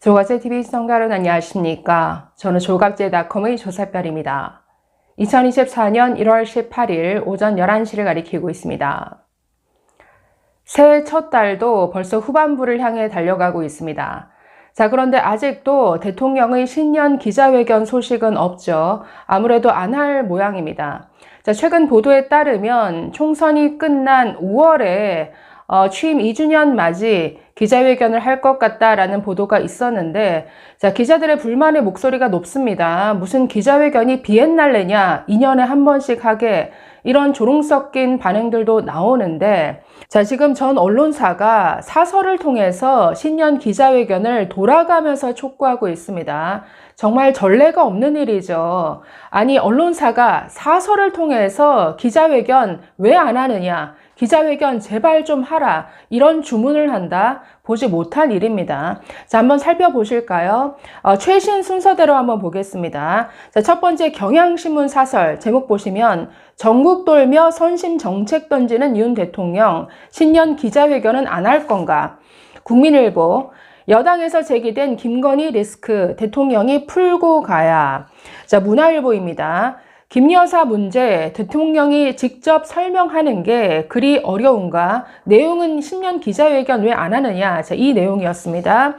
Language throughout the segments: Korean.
조갑제TV 시청자 여러분 안녕하십니까? 저는 조갑제닷컴의 조사별입니다. 2024년 1월 18일 오전 11시를 가리키고 있습니다. 새해 첫 달도 벌써 후반부를 향해 달려가고 있습니다. 자, 그런데 아직도 대통령의 신년 기자회견 소식은 없죠. 아무래도 안 할 모양입니다. 자, 최근 보도에 따르면 총선이 끝난 5월에 취임 2주년 맞이 기자회견을 할 것 같다라는 보도가 있었는데, 자, 기자들의 불만의 목소리가 높습니다. 무슨 기자회견이 비엔날레냐, 2년에 한 번씩 하게, 이런 조롱 섞인 반응들도 나오는데, 자, 지금 전 언론사가 사설을 통해서 신년 기자회견을 돌아가면서 촉구하고 있습니다. 정말 전례가 없는 일이죠. 아니, 언론사가 사설을 통해서 기자회견 왜 안 하느냐, 기자회견 제발 좀 하라, 이런 주문을 한다? 보지 못한 일입니다. 자, 한번 살펴보실까요? 최신 순서대로 한번 보겠습니다. 자, 첫 번째 경향신문 사설 제목 보시면 전국 돌며 선심 정책 던지는 윤 대통령, 신년 기자회견은 안 할 건가? 국민일보 여당에서 제기된 김건희 리스크 대통령이 풀고 가야. 자, 문화일보입니다. 김여사 문제 대통령이 직접 설명하는 게 그리 어려운가? 내용은 신년 기자회견 왜 안 하느냐? 자, 이 내용이었습니다.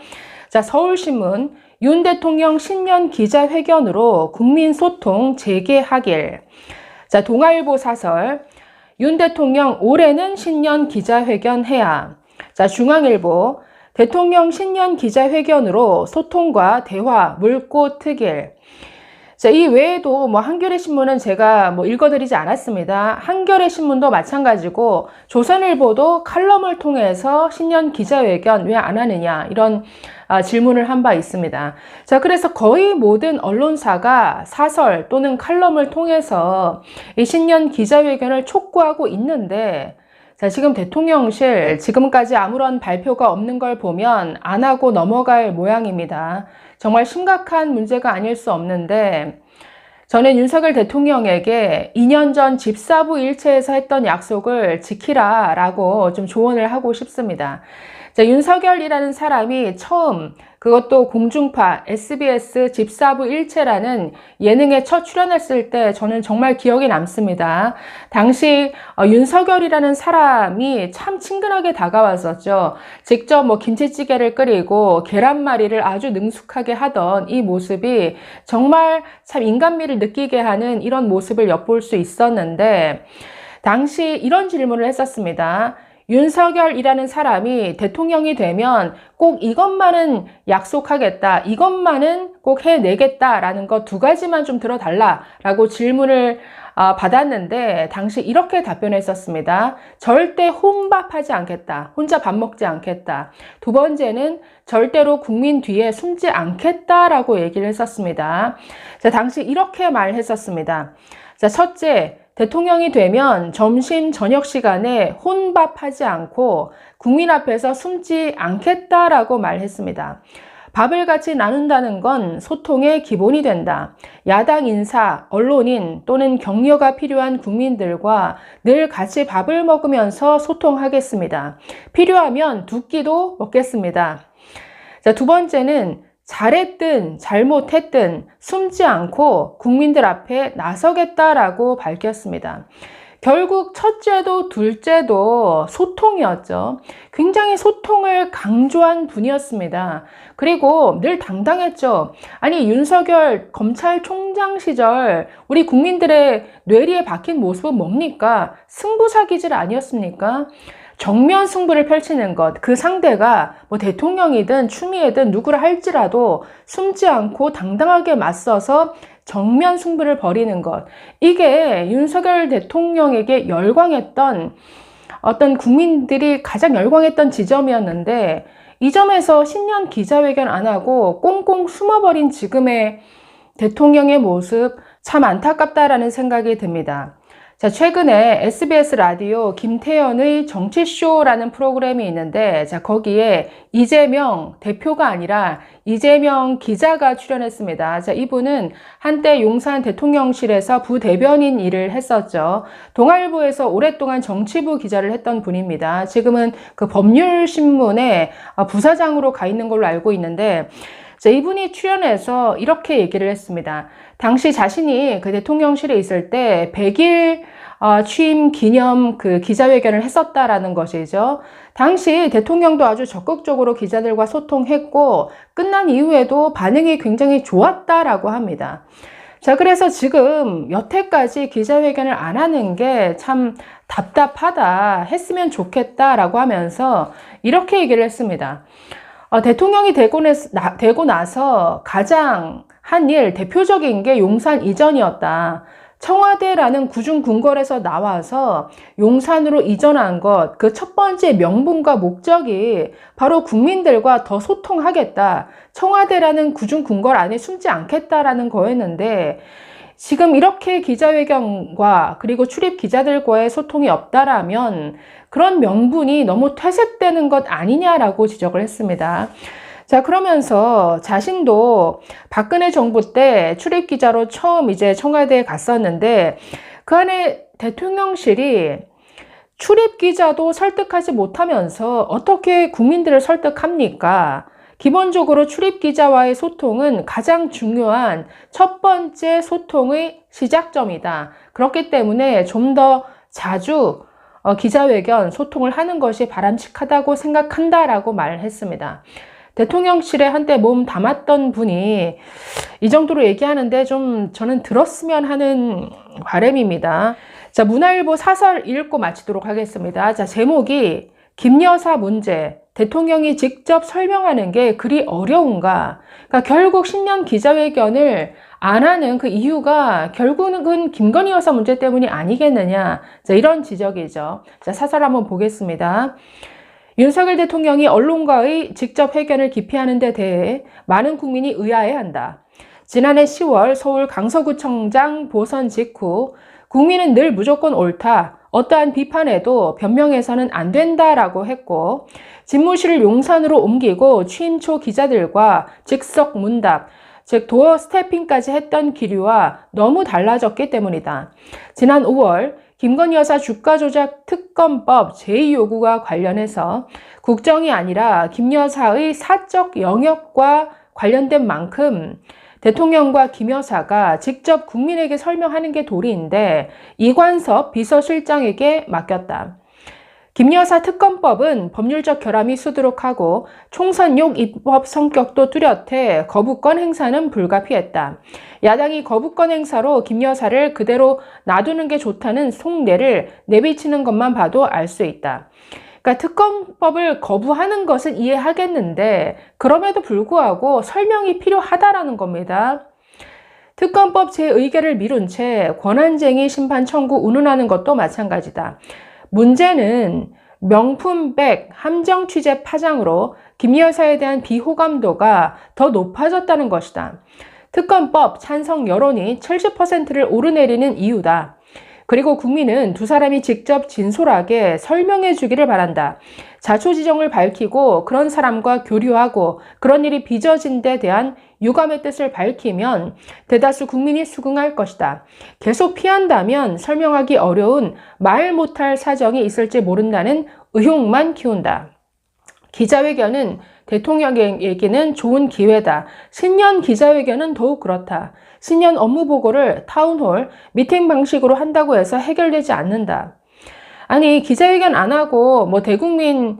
자, 서울신문 윤 대통령 신년 기자회견으로 국민 소통 재개하길. 자, 동아일보 사설 윤 대통령 올해는 신년 기자회견 해야. 자, 중앙일보 대통령 신년 기자회견으로 소통과 대화 물고 트길. 자, 이 외에도 한겨레 신문은 제가 읽어드리지 않았습니다. 한겨레 신문도 마찬가지고 조선일보도 칼럼을 통해서 신년 기자회견 왜 안 하느냐, 이런 질문을 한 바 있습니다. 자, 그래서 거의 모든 언론사가 사설 또는 칼럼을 통해서 이 신년 기자회견을 촉구하고 있는데, 자, 지금 대통령실 지금까지 아무런 발표가 없는 걸 보면 안 하고 넘어갈 모양입니다. 정말 심각한 문제가 아닐 수 없는데, 저는 윤석열 대통령에게 2년 전 집사부 일체에서 했던 약속을 지키라 라고 좀 조언을 하고 싶습니다. 자, 윤석열이라는 사람이 처음, 그것도 공중파 SBS 집사부 일체라는 예능에 첫 출연했을 때 저는 정말 기억에 남습니다. 당시 윤석열이라는 사람이 참 친근하게 다가왔었죠. 직접 김치찌개를 끓이고 계란말이를 아주 능숙하게 하던 이 모습이 정말 참 인간미를 느끼게 하는 이런 모습을 엿볼 수 있었는데, 당시 이런 질문을 했었습니다. 윤석열이라는 사람이 대통령이 되면 꼭 이것만은 약속하겠다, 이것만은 꼭 해내겠다라는 것 두 가지만 좀 들어달라라고 질문을 받았는데, 당시 이렇게 답변했었습니다. 절대 혼밥하지 않겠다, 혼자 밥 먹지 않겠다. 두 번째는 절대로 국민 뒤에 숨지 않겠다라고 얘기를 했었습니다. 자, 당시 이렇게 말했었습니다. 자, 첫째, 대통령이 되면 점심, 저녁 시간에 혼밥하지 않고 국민 앞에서 숨지 않겠다라고 말했습니다. 밥을 같이 나눈다는 건 소통의 기본이 된다. 야당 인사, 언론인 또는 격려가 필요한 국민들과 늘 같이 밥을 먹으면서 소통하겠습니다. 필요하면 두 끼도 먹겠습니다. 자, 두 번째는 잘했든 잘못했든 숨지 않고 국민들 앞에 나서겠다라고 밝혔습니다. 결국 첫째도 둘째도 소통이었죠. 굉장히 소통을 강조한 분이었습니다. 그리고 늘 당당했죠. 아니, 윤석열 검찰총장 시절 우리 국민들의 뇌리에 박힌 모습은 뭡니까? 승부사 기질 아니었습니까? 정면 승부를 펼치는 것, 그 상대가 대통령이든 추미애든 누구를 할지라도 숨지 않고 당당하게 맞서서 정면 승부를 벌이는 것, 이게 윤석열 대통령에게 열광했던, 어떤 국민들이 가장 열광했던 지점이었는데, 이 점에서 신년 기자회견 안 하고 꽁꽁 숨어버린 지금의 대통령의 모습 참 안타깝다라는 생각이 듭니다. 자, 최근에 SBS 라디오 김태현의 정치쇼라는 프로그램이 있는데, 자, 거기에 이재명 대표가 아니라 이재명 기자가 출연했습니다. 자, 이분은 한때 용산 대통령실에서 부대변인 일을 했었죠. 동아일보에서 오랫동안 정치부 기자를 했던 분입니다. 지금은 그 법률신문의 부사장으로 가 있는 걸로 알고 있는데, 자, 이분이 출연해서 이렇게 얘기를 했습니다. 당시 자신이 그 대통령실에 있을 때 100일 취임 기념 그 기자회견을 했었다라는 것이죠. 당시 대통령도 아주 적극적으로 기자들과 소통했고 끝난 이후에도 반응이 굉장히 좋았다라고 합니다. 자, 그래서 지금 여태까지 기자회견을 안 하는 게 참 답답하다, 했으면 좋겠다라고 하면서 이렇게 얘기를 했습니다. 대통령이 되고 나서 가장 한 일, 대표적인 게 용산 이전이었다. 청와대라는 구중궁궐에서 나와서 용산으로 이전한 것, 그 첫 번째 명분과 목적이 바로 국민들과 더 소통하겠다. 청와대라는 구중궁궐 안에 숨지 않겠다라는 거였는데, 지금 이렇게 기자회견과 그리고 출입 기자들과의 소통이 없다라면 그런 명분이 너무 퇴색되는 것 아니냐라고 지적을 했습니다. 자, 그러면서 자신도 박근혜 정부 때 출입 기자로 처음 이제 청와대에 갔었는데 그 안에 대통령실이 출입 기자도 설득하지 못하면서 어떻게 국민들을 설득합니까? 기본적으로 출입 기자와의 소통은 가장 중요한 첫 번째 소통의 시작점이다. 그렇기 때문에 좀 더 자주 기자회견 소통을 하는 것이 바람직하다고 생각한다라고 말했습니다. 대통령실에 한때 몸 담았던 분이 이 정도로 얘기하는데 좀 저는 들었으면 하는 바람입니다. 자, 문화일보 사설 읽고 마치도록 하겠습니다. 자, 제목이 김여사 문제, 대통령이 직접 설명하는 게 그리 어려운가? 그러니까 결국 신년 기자회견을 안 하는 그 이유가 결국은 김건희 여사 문제 때문이 아니겠느냐. 자, 이런 지적이죠. 자, 사설 한번 보겠습니다. 윤석열 대통령이 언론과의 직접 회견을 기피하는 데 대해 많은 국민이 의아해한다. 지난해 10월 서울 강서구청장 보선 직후 국민은 늘 무조건 옳다. 어떠한 비판에도 변명해서는 안 된다라고 했고 집무실을 용산으로 옮기고 취임 초 기자들과 즉석 문답, 즉 도어 스태핑까지 했던 기류와 너무 달라졌기 때문이다. 지난 5월 김건희 여사 주가 조작 특검법 제2요구와 관련해서 국정이 아니라 김 여사의 사적 영역과 관련된 만큼 대통령과 김 여사가 직접 국민에게 설명하는 게 도리인데 이관섭 비서실장에게 맡겼다. 김 여사 특검법은 법률적 결함이 수두룩하고 총선용 입법 성격도 뚜렷해 거부권 행사는 불가피했다. 야당이 거부권 행사로 김 여사를 그대로 놔두는 게 좋다는 속내를 내비치는 것만 봐도 알 수 있다. 그러니까 특검법을 거부하는 것은 이해하겠는데 그럼에도 불구하고 설명이 필요하다라는 겁니다. 특검법 제1계를 미룬 채 권한쟁의 심판 청구 운운하는 것도 마찬가지다. 문제는 명품백 함정 취재 파장으로 김 여사에 대한 비호감도가 더 높아졌다는 것이다. 특검법 찬성 여론이 70%를 오르내리는 이유다. 그리고 국민은 두 사람이 직접 진솔하게 설명해 주기를 바란다. 자초지종을 밝히고 그런 사람과 교류하고 그런 일이 빚어진 데 대한 유감의 뜻을 밝히면 대다수 국민이 수긍할 것이다. 계속 피한다면 설명하기 어려운 말 못할 사정이 있을지 모른다는 의혹만 키운다. 기자회견은 대통령에게는 좋은 기회다. 신년 기자회견은 더욱 그렇다. 신년 업무보고를 타운홀, 미팅 방식으로 한다고 해서 해결되지 않는다. 아니, 기자회견 안 하고 뭐 대국민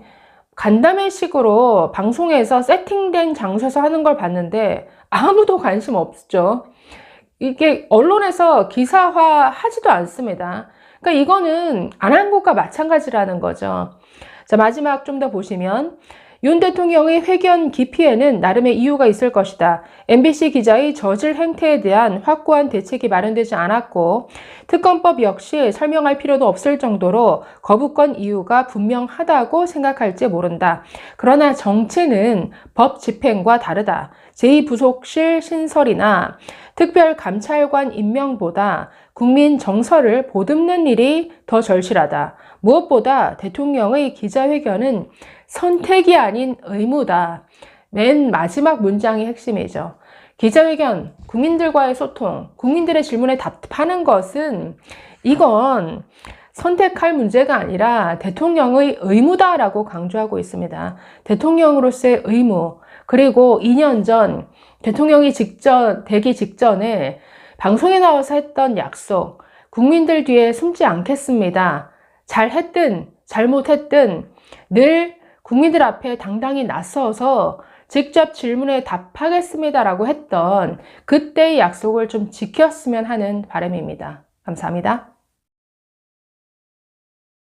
간담회식으로 방송에서 세팅된 장소에서 하는 걸 봤는데 아무도 관심 없죠. 이게 언론에서 기사화 하지도 않습니다. 그러니까 이거는 안 한 것과 마찬가지라는 거죠. 자, 마지막 좀 더 보시면 윤 대통령의 회견 기피에는 나름의 이유가 있을 것이다. MBC 기자의 저질 행태에 대한 확고한 대책이 마련되지 않았고 특검법 역시 설명할 필요도 없을 정도로 거부권 이유가 분명하다고 생각할지 모른다. 그러나 정치는 법 집행과 다르다. 제2부속실 신설이나 특별감찰관 임명보다 국민 정서를 보듬는 일이 더 절실하다. 무엇보다 대통령의 기자회견은 선택이 아닌 의무다. 맨 마지막 문장이 핵심이죠. 기자회견, 국민들과의 소통, 국민들의 질문에 답하는 것은 이건 선택할 문제가 아니라 대통령의 의무다라고 강조하고 있습니다. 대통령으로서의 의무, 그리고 2년 전 대통령이 되기 직전에 방송에 나와서 했던 약속, 국민들 뒤에 숨지 않겠습니다. 잘했든 잘못했든 늘 국민들 앞에 당당히 나서서 직접 질문에 답하겠습니다라고 했던 그때의 약속을 좀 지켰으면 하는 바람입니다. 감사합니다.